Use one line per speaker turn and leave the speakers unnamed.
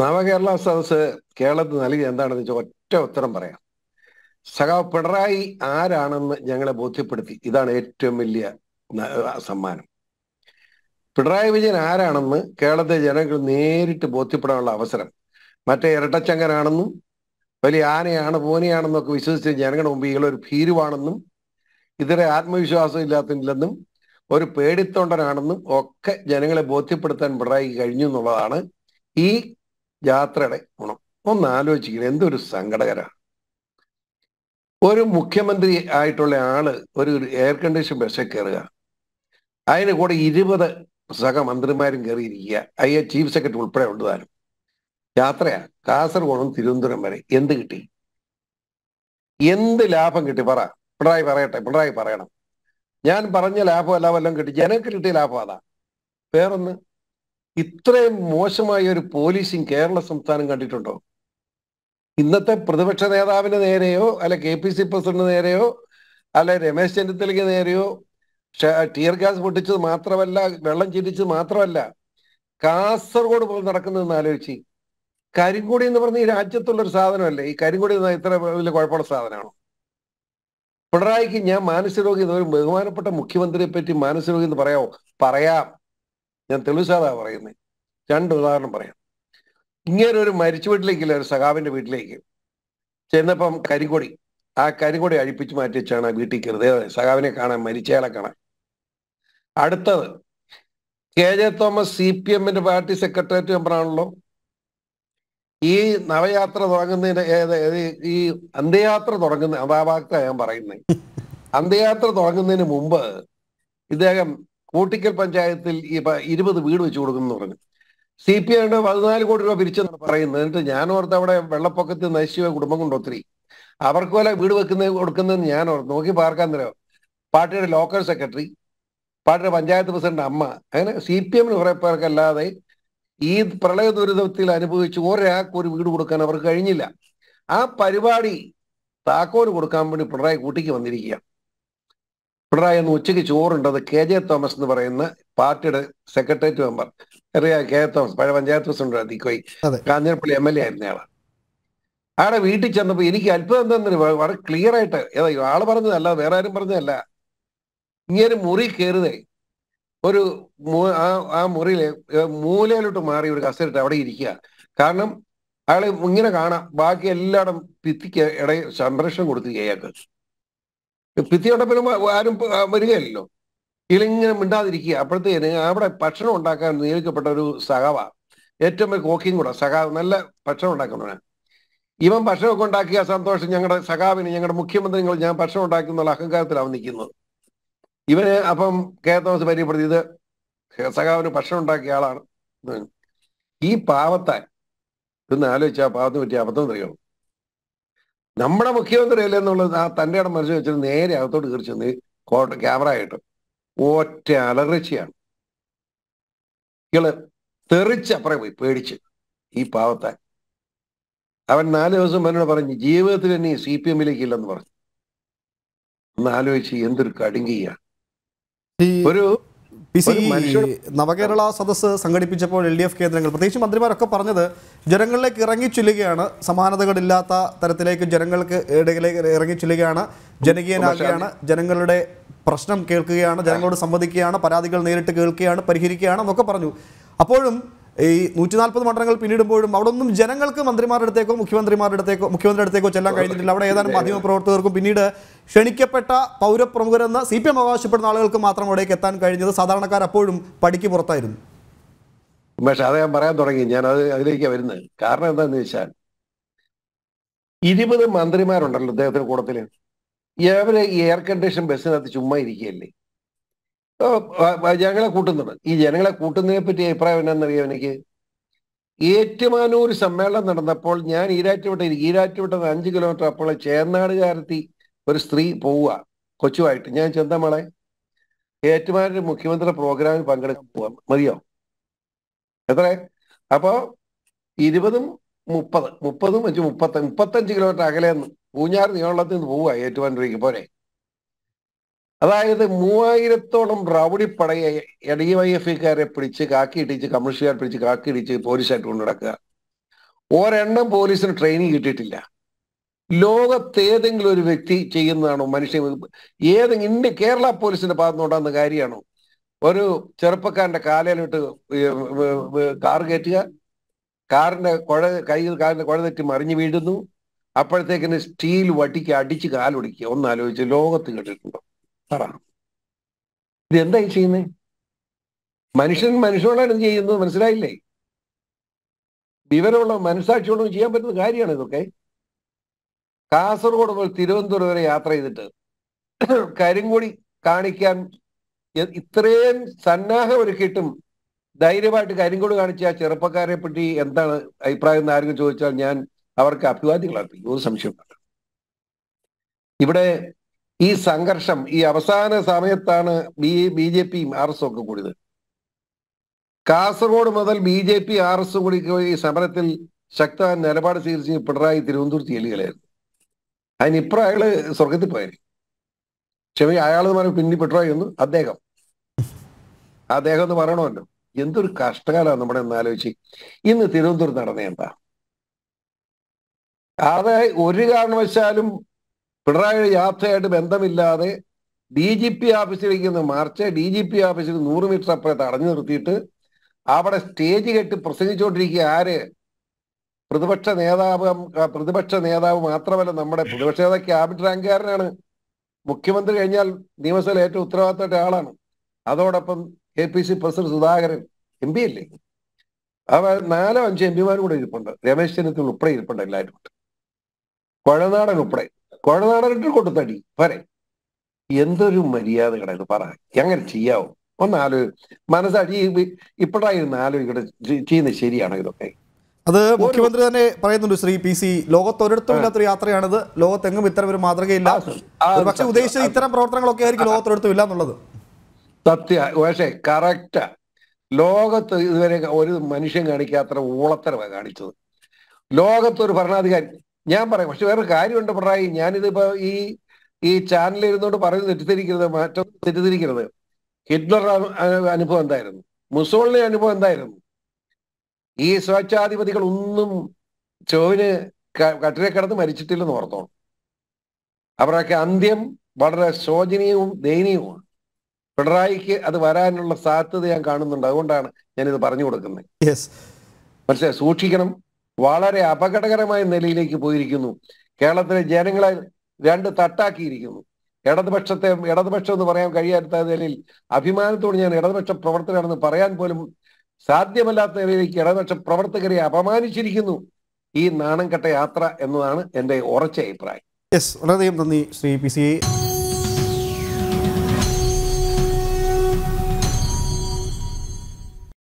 നവകേരള സദസ് കേരളത്തിൽ നൽകി എന്താണെന്ന് വെച്ചാൽ ഒറ്റ ഉത്തരം പറയാം. സഖാവ് പിണറായി ആരാണെന്ന് ഞങ്ങളെ ബോധ്യപ്പെടുത്തി. ഇതാണ് ഏറ്റവും വലിയ സമ്മാനം. പിണറായി വിജയൻ ആരാണെന്ന് കേരളത്തിലെ ജനങ്ങൾ നേരിട്ട് ബോധ്യപ്പെടാനുള്ള അവസരം. മറ്റേ ഇരട്ടച്ചങ്കനാണെന്നും വലിയ ആനയാണ് പൂനയാണെന്നൊക്കെ വിശ്വസിച്ച് ജനങ്ങളുടെ മുമ്പ് ഇയാളൊരു ഭീരുവാണെന്നും ഇതര ആത്മവിശ്വാസം ഇല്ലാത്തില്ലെന്നും ഒരു പേടിത്തൊണ്ടനാണെന്നും ഒക്കെ ജനങ്ങളെ ബോധ്യപ്പെടുത്താൻ പിണറായി കഴിഞ്ഞു എന്നുള്ളതാണ് ഈ യാത്രയുടെ ഗുണം. ഒന്ന് ആലോചിക്കുന്നത് എന്തൊരു സങ്കടകരമാണ്. ഒരു മുഖ്യമന്ത്രി ആയിട്ടുള്ള ആള് ഒരു എയർ കണ്ടീഷൻ ബസ്സിൽ കയറുക, അതിന് കൂടെ 20 സഹമന്ത്രിമാരും കയറിയിരിക്കുക, ചീഫ് സെക്രട്ടറി ഉൾപ്പെടെ ഉണ്ട്. താനും യാത്രയാ കാസർഗോഡും തിരുവനന്തപുരം വരെ. എന്ത് കിട്ടി? എന്ത് ലാഭം കിട്ടി? പിണറായി പറയട്ടെ, പിണറായി പറയണം. ഞാൻ പറഞ്ഞ ലാഭം എല്ലാം വല്ലതും കിട്ടി? ജനങ്ങൾക്ക് കിട്ടിയ ലാഭം അതാ. വേറൊന്ന്, ഇത്രയും മോശമായ ഒരു പോലീസിങ് കേരള സംസ്ഥാനം കണ്ടിട്ടുണ്ടോ? ഇന്നത്തെ പ്രതിപക്ഷ നേതാവിന് നേരെയോ അല്ലെ KPC പ്രസിഡന്റിന് നേരെയോ അല്ലെ രമേശ് ചെന്നിത്തലയ്ക്ക് നേരെയോ ടിയർ ഗ്യാസ് പൊട്ടിച്ചത് മാത്രമല്ല, വെള്ളം ചിരിച്ചത് മാത്രമല്ല, കാസർഗോഡ് പോലും നടക്കുന്നതെന്ന് ആലോചിച്ച്. കരിങ്കൊടി എന്ന് പറഞ്ഞ ഈ രാജ്യത്തുള്ളൊരു സാധനമല്ലേ? ഈ കരിങ്കൊടി ഇത്ര വലിയ കുഴപ്പമുള്ള സാധനമാണോ? പിണറായിക്ക് ഞാൻ മാനസരോഗി, ഒരു ബഹുമാനപ്പെട്ട മുഖ്യമന്ത്രിയെ പറ്റി മാനസരോഗി എന്ന് പറയാം. ഞാൻ തെളിവുസാധാ പറയുന്നത്. 2 ഉദാഹരണം പറയാം. ഇങ്ങനെ ഒരു മരിച്ച വീട്ടിലേക്കില്ല, ഒരു സഖാവിന്റെ വീട്ടിലേക്ക് ചെന്നപ്പം ആ കരിങ്കൊടി അഴിപ്പിച്ച് മാറ്റി വെച്ചാണ് ആ വീട്ടിൽ കയറുന്നത്. സഖാവിനെ കാണാൻ, മരിച്ചയാളെ കാണാൻ. അടുത്തത്, KJ Thomas CPM party secretariat മെമ്പറാണല്ലോ. ഈ നവയാത്ര തുടങ്ങുന്നതിന് ഈ അന്ത്യയാത്ര തുടങ്ങുന്ന അഭാഗത്താണ് ഞാൻ പറയുന്നത്. അന്ത്യയാത്ര തുടങ്ങുന്നതിന് മുമ്പ് ഇദ്ദേഹം കൂട്ടിക്കൽ പഞ്ചായത്തിൽ 20 വീട് വെച്ച് കൊടുക്കുന്നു പറഞ്ഞു. CPM 14 കോടി രൂപ പിരിച്ചെന്നാണ് പറയുന്നത്. എന്നിട്ട് ഞാൻ ഓർത്ത് അവിടെ വെള്ളപ്പൊക്കത്തിൽ നശിച്ചുപോയ കുടുംബം കൊണ്ട് ഒത്തിരി അവർക്ക് പോലെ വീട് കൊടുക്കുന്നതെന്ന് ഞാൻ ഓർത്ത് നോക്കി. പാർക്കാൻ തരാം പാർട്ടിയുടെ ലോക്കൽ സെക്രട്ടറി, പാർട്ടിയുടെ പഞ്ചായത്ത് പ്രസിഡന്റ് അമ്മ, അങ്ങനെ CPM കുറെ പേർക്കല്ലാതെ ഈ പ്രളയ ദുരിതത്തിൽ അനുഭവിച്ച് ഒരാൾക്ക് ഒരു വീട് കൊടുക്കാൻ അവർക്ക് കഴിഞ്ഞില്ല. ആ പരിപാടി താക്കോല് കൊടുക്കാൻ വേണ്ടി പിണറായി കൂട്ടിക്ക് വന്നിരിക്കുക. പിണറായി ഒന്ന് ഉച്ചയ്ക്ക് ചോറുണ്ടത് KJ തോമസ് എന്ന് പറയുന്ന പാർട്ടിയുടെ സെക്രട്ടേറിയറ്റ് മെമ്പർ. അറിയാം, KJ തോമസ് പഴയ പഞ്ചായത്ത് പ്രസിഡന്റ് തീക്കോയി, കാഞ്ഞിരപ്പള്ളി MLA ആയിരുന്നയാളാണ്. ആടെ വീട്ടിൽ ചെന്നപ്പോ എനിക്ക് അത്ഭുതം എന്താണെന്ന് വളരെ ക്ലിയർ ആയിട്ട് ആള് പറഞ്ഞതല്ല, വേറെ ആരും പറഞ്ഞതല്ല. ഇങ്ങനെ മുറി കയറുതേ, ഒരു ആ മുറിയിലെ മൂലയിലോട്ട് മാറി ഒരു കസേരട്ട് അവിടെ ഇരിക്കുക. കാരണം അയാളെ ഇങ്ങനെ കാണാം, ബാക്കി എല്ലായിടും ഭിത്തിക്ക് ഇടയിൽ സംരക്ഷണം കൊടുത്തു. അയാൾക്ക് ഭിത്തി ഉണ്ടപ്പോഴും ആരും വരികയല്ലോ. ഇതിലിങ്ങനെ മിണ്ടാതിരിക്കുക. അപ്പോഴത്തേന് അവിടെ ഭക്ഷണം ഉണ്ടാക്കാൻ നിയോഗിക്കപ്പെട്ട ഒരു സഖാവ, ഏറ്റവും വലിയ കോക്കിയും കൂടെ സഖാവ്, നല്ല ഭക്ഷണം ഉണ്ടാക്കുന്നവനാണ്. ഇവൻ ഭക്ഷണമൊക്കെ ഉണ്ടാക്കിയ സന്തോഷം ഞങ്ങളുടെ സഖാവിന്, ഞങ്ങളുടെ മുഖ്യമന്ത്രികൾ ഞാൻ ഭക്ഷണം ഉണ്ടാക്കി എന്നുള്ള അഹങ്കാരത്തിലാണ് നിൽക്കുന്നത്. ഇവന് അപ്പം KJ തോമസ് പരിചയപ്പെടുത്തി, ഇത് സഖാവിന് ഭക്ഷണം ഉണ്ടാക്കിയ ആളാണ്. ഈ പാവത്തെ ഇതൊന്ന് ആലോചിച്ച ആ പാവത്തിന് പറ്റിയ അബദ്ധം അറിയണം. നമ്മുടെ മുഖ്യമന്ത്രി അല്ലേ എന്നുള്ളത് ആ തൻ്റെ ഇടം മനസ്സിൽ വെച്ചിട്ട് നേരെ അകത്തോട്ട് കയറി ചെന്ന് ക്യാമറ ആയിട്ട് ഒറ്റ അലറിച്ചയാണ്. ഇയാള് തെറിച്ചപ്പുറം പോയി പേടിച്ച്. ഈ പാവത്തെ അവൻ 4 ദിവസം എന്നോട് പറഞ്ഞു ജീവിതത്തിൽ തന്നെ CPM-ലേക്ക് ഇല്ലെന്ന് പറഞ്ഞു. ഒന്ന് ആലോചിച്ച് എന്തൊരു കടുങ്കിയാണ് ഒരു
നവകേരള സദസ്സ് സംഘടിപ്പിച്ചപ്പോൾ LDF കേന്ദ്രങ്ങൾ, പ്രത്യേകിച്ച് മന്ത്രിമാരൊക്കെ പറഞ്ഞത് ജനങ്ങളിലേക്ക് ഇറങ്ങിച്ചൊല്ലുകയാണ്, സമാനതകളില്ലാത്ത തരത്തിലേക്ക് ജനങ്ങൾക്ക് ഇടയിലേക്ക് ഇറങ്ങിച്ചൊല്ലുകയാണ്, ജനകീയനാകുകയാണ്, ജനങ്ങളുടെ പ്രശ്നം കേൾക്കുകയാണ്, ജനങ്ങളോട് സംവദിക്കുകയാണ്, പരാതികൾ നേരിട്ട് കേൾക്കുകയാണ്, പരിഹരിക്കുകയാണ് എന്നൊക്കെ പറഞ്ഞു. അപ്പോഴും ഈ 140 മണ്ഡലങ്ങൾ പിന്നിടുമ്പോഴും അവിടെ ഒന്നും ജനങ്ങൾക്ക് മന്ത്രിമാരുടെ അടുത്തേക്കോ മുഖ്യമന്ത്രിയുടെ അടുത്തേക്കോ ചെല്ലാൻ കഴിഞ്ഞിട്ടില്ല. അവിടെ ഏതാനും മാധ്യമപ്രവർത്തകർക്കും പിന്നീട് ക്ഷണിക്കപ്പെട്ട പൗരപ്രമുഖരെന്ന് CPM അവകാശപ്പെടുന്ന ആളുകൾക്ക് മാത്രം അവിടേക്ക് എത്താൻ കഴിഞ്ഞത്. സാധാരണക്കാർ അപ്പോഴും പടിക്ക് പുറത്തായിരുന്നു.
പക്ഷെ അത് ഞാൻ പറയാൻ തുടങ്ങി, ഞാൻ അതിലേക്ക് വരുന്നത്. കാരണം എന്താന്ന് വെച്ചാൽ 20 മന്ത്രിമാരുണ്ടല്ലോ അദ്ദേഹത്തിന് കൂട്ടത്തില്. ഇവര് ഈ എയർ കണ്ടീഷൻ ബസ്സിനകത്ത് ചുമ്മാ ഇരിക്കുകയല്ലേ, ജനങ്ങളെ കൂട്ടുന്നത്. ഈ ജനങ്ങളെ കൂട്ടുന്നതിനെ പറ്റി അഭിപ്രായം എന്നാന്നറിയാം എനിക്ക്. ഏറ്റുമാനൂർ സമ്മേളനം നടന്നപ്പോൾ ഞാൻ ഈരാറ്റുപേട്ട 5 കിലോമീറ്റർ അപ്പോൾ ചേർനാടുകാരത്തി ഒരു സ്ത്രീ പോവുക കൊച്ചുമായിട്ട്. ഞാൻ ചെന്തമളെ ഏറ്റുമാനൂർ മുഖ്യമന്ത്രി പ്രോഗ്രാമിൽ പങ്കെടുക്കാൻ പോവാം, മതിയോ? എത്ര? അപ്പോ 20 30 35 കിലോമീറ്റർ അകലെന്ന് പൂഞ്ഞാർ നിയോളത്തിൽ നിന്ന് പോവുക ഏറ്റുമാനൂരേക്ക്. പോരെ? അതായത് 3000-ഓളം റൗഡിപ്പടയെ DYFIക്കാരെ പിടിച്ച് കാക്കിയിടിച്ച്, കമ്മ്യൂണിസ്റ്റുകാരെ പിടിച്ച് കാക്കിയിടിച്ച് പോലീസായിട്ട് കൊണ്ടു നടക്കുക. ഒരെണ്ണം പോലീസിന് ട്രെയിനിങ് കിട്ടിയിട്ടില്ല. ലോകത്തേതെങ്കിലും ഒരു വ്യക്തി ചെയ്യുന്നതാണോ മനുഷ്യ ഇന്ത്യ കേരള പോലീസിന്റെ ഭാഗത്തുനിന്നുണ്ടാകുന്ന കാര്യമാണോ? ഒരു ചെറുപ്പക്കാരന്റെ കാലയിലിട്ട് കാർ കയറ്റുക, കാറിന്റെ കാറിന്റെ കുഴ തെറ്റി മറിഞ്ഞു വീഴുന്നു, അപ്പോഴത്തേക്കിന് സ്റ്റീൽ വടിക്ക് അടിച്ച് കാലൊടിക്കുക. ഒന്നാലോചിച്ച് ലോകത്ത് കേട്ടിട്ടുണ്ടോ? പറ, ഇതെന്തായി ചെയ്യുന്നേ? മനുഷ്യനോടാണ് ചെയ്യുന്നത്, മനസ്സിലായില്ലേ? വിവരമുള്ള മനസാക്ഷിയോടും ചെയ്യാൻ പറ്റുന്ന കാര്യമാണ് ഇതൊക്കെ. കാസർഗോഡ് മുതൽ തിരുവനന്തപുരം വരെ യാത്ര ചെയ്തിട്ട് കരിങ്കൊടി കാണിക്കാൻ ഇത്രയും സന്നാഹം ഒരുക്കിയിട്ടും ധൈര്യമായിട്ട് കരിങ്കൊടി കാണിച്ച ആ ചെറുപ്പക്കാരെ പറ്റി എന്താണ് അഭിപ്രായം എന്ന് ആരെങ്കിലും ചോദിച്ചാൽ ഞാൻ അവർക്ക് അഭിവാദ്യങ്ങൾ അർപ്പിക്കും, ഒരു സംശയമില്ല. ഇവിടെ ഈ സംഘർഷം ഈ അവസാന സമയത്താണ് BJPയും RS ഒക്കെ കൂടിയത്. കാസർഗോഡ് മുതൽ BJP RS കൂടി ഈ സമരത്തിൽ ശക്തമായ നിലപാട് സ്വീകരിച്ച് പിണറായി തിരുവനന്തപുരത്ത് ചെല്ലുകയായിരുന്നു. അതിനിപ്പുറം അയാള് സ്വർഗത്തിൽ പോയായിരുന്നു. അയാൾ പറഞ്ഞു പിന്നെ പിണറായി ഒന്ന് അദ്ദേഹം എന്ന് പറയണമല്ലോ. എന്തൊരു കഷ്ടകാലമാണ് നമ്മുടെ ഒന്ന് ആലോചിച്ച്. ഇന്ന് തിരുവനന്തപുരത്ത് നടന്ന എന്താ? അതായത് ഒരു കാരണവശാലും പിണറായിയുടെ യാത്രയായിട്ട് ബന്ധമില്ലാതെ DGP ഓഫീസിലേക്ക് മാർച്ച് DGP ഓഫീസിൽ 100 മീറ്റർ അപ്പുറത്ത് തടഞ്ഞു നിർത്തിയിട്ട് അവിടെ സ്റ്റേജ് കെട്ടി പ്രസംഗിച്ചുകൊണ്ടിരിക്കുക ആര്? പ്രതിപക്ഷ നേതാവ് മാത്രമല്ല, നമ്മുടെ പ്രതിപക്ഷ നേതാവ് ക്യാബിനറ്റ് റാങ്കുകാരനാണ്. മുഖ്യമന്ത്രി കഴിഞ്ഞാൽ നിയമസഭയിൽ ഏറ്റവും ഉത്തരവാദിത്തപ്പെട്ട ആളാണ്. അതോടൊപ്പം KPC പ്രസിഡന്റ് സുധാകരൻ MP അല്ലേ? അവ 4-5 MP കൂടെ ഇരിപ്പുണ്ട്. രമേശ് ചെന്നിത്തല ഉൾപ്പെടെ ഇരിപ്പുണ്ട്. എല്ലാവരും ഉണ്ട്. കുഴനാടൻ ഉൾപ്പെടെ. കുഴനാടനിട്ട് കൊടുത്തടി വരെ. എന്തൊരു മര്യാദകളാ ഇത്? പറ, എങ്ങനെ ചെയ്യാവോ? മനസ്സാടി ഇപ്പോഴായിരുന്നു ആലോചിക്കട്ടെ, ചെയ്യുന്നത് ശരിയാണോ ഇതൊക്കെ?
അത് മുഖ്യമന്ത്രി തന്നെ പറയുന്നുണ്ട്. ശ്രീ PC, ലോകത്തൊരിടത്തും ഇല്ലാത്തൊരു യാത്രയാണിത്. ലോകത്തെങ്ങും ഇത്തരം ഒരു മാതൃകയില്ല. പക്ഷെ ഉദ്ദേശിച്ചത് ഇത്തരം പ്രവർത്തനങ്ങളൊക്കെ ആയിരിക്കും ലോകത്തൊരിടത്തും ഇല്ല എന്നുള്ളത്.
പക്ഷേ കറക്റ്റാ. ലോകത്ത് ഇതുവരെ ഒരു മനുഷ്യൻ കാണിക്കാത്ര ഊളത്തരമാണ് കാണിച്ചത്. ലോകത്തൊരു ഭരണാധികാരി, ഞാൻ പറയാം. പക്ഷെ വേറൊരു കാര്യമുണ്ട് പിണറായി, ഞാനിതിപ്പോ ഈ ചാനലിൽ ഇരുന്നോണ്ട് പറയുന്നത് തെറ്റിദ്ധരിക്കരുത്. ഹിറ്റ്ലർ അനുഭവം എന്തായിരുന്നു? മുസോളിനി അനുഭവം എന്തായിരുന്നു? ഈ സ്വേച്ഛാധിപതികൾ ഒന്നും ചോവിന് കട്ടിലെ കിടന്ന് മരിച്ചിട്ടില്ലെന്ന് ഓർത്തോണം. അവരൊക്കെ അന്ത്യം വളരെ ശോചനീയവും ദയനീയവുമാണ്. പിണറായിക്ക് അത് വരാനുള്ള സാധ്യത ഞാൻ കാണുന്നുണ്ട്. അതുകൊണ്ടാണ് ഞാനിത് പറഞ്ഞു കൊടുക്കുന്നത്. പക്ഷേ സൂക്ഷിക്കണം. വളരെ അപകടകരമായ നിലയിലേക്ക് പോയിരിക്കുന്നു. കേരളത്തിലെ ജനങ്ങളെ 2 തട്ടാക്കിയിരിക്കുന്നു. ഇടതുപക്ഷം എന്ന് പറയാൻ കഴിയാത്ത നിലയിൽ അഭിമാനത്തോട് ഞാൻ ഇടതുപക്ഷ പ്രവർത്തകരാണെന്ന് പറയാൻ പോലും സാധ്യമല്ലാത്ത നിലയിലേക്ക് ഇടതുപക്ഷ പ്രവർത്തകരെ അപമാനിച്ചിരിക്കുന്നു ഈ നാണം കെട്ട യാത്ര എന്നതാണ് എൻ്റെ ഉറച്ച അഭിപ്രായം.
വളരെയധികം നന്ദി ശ്രീ PC.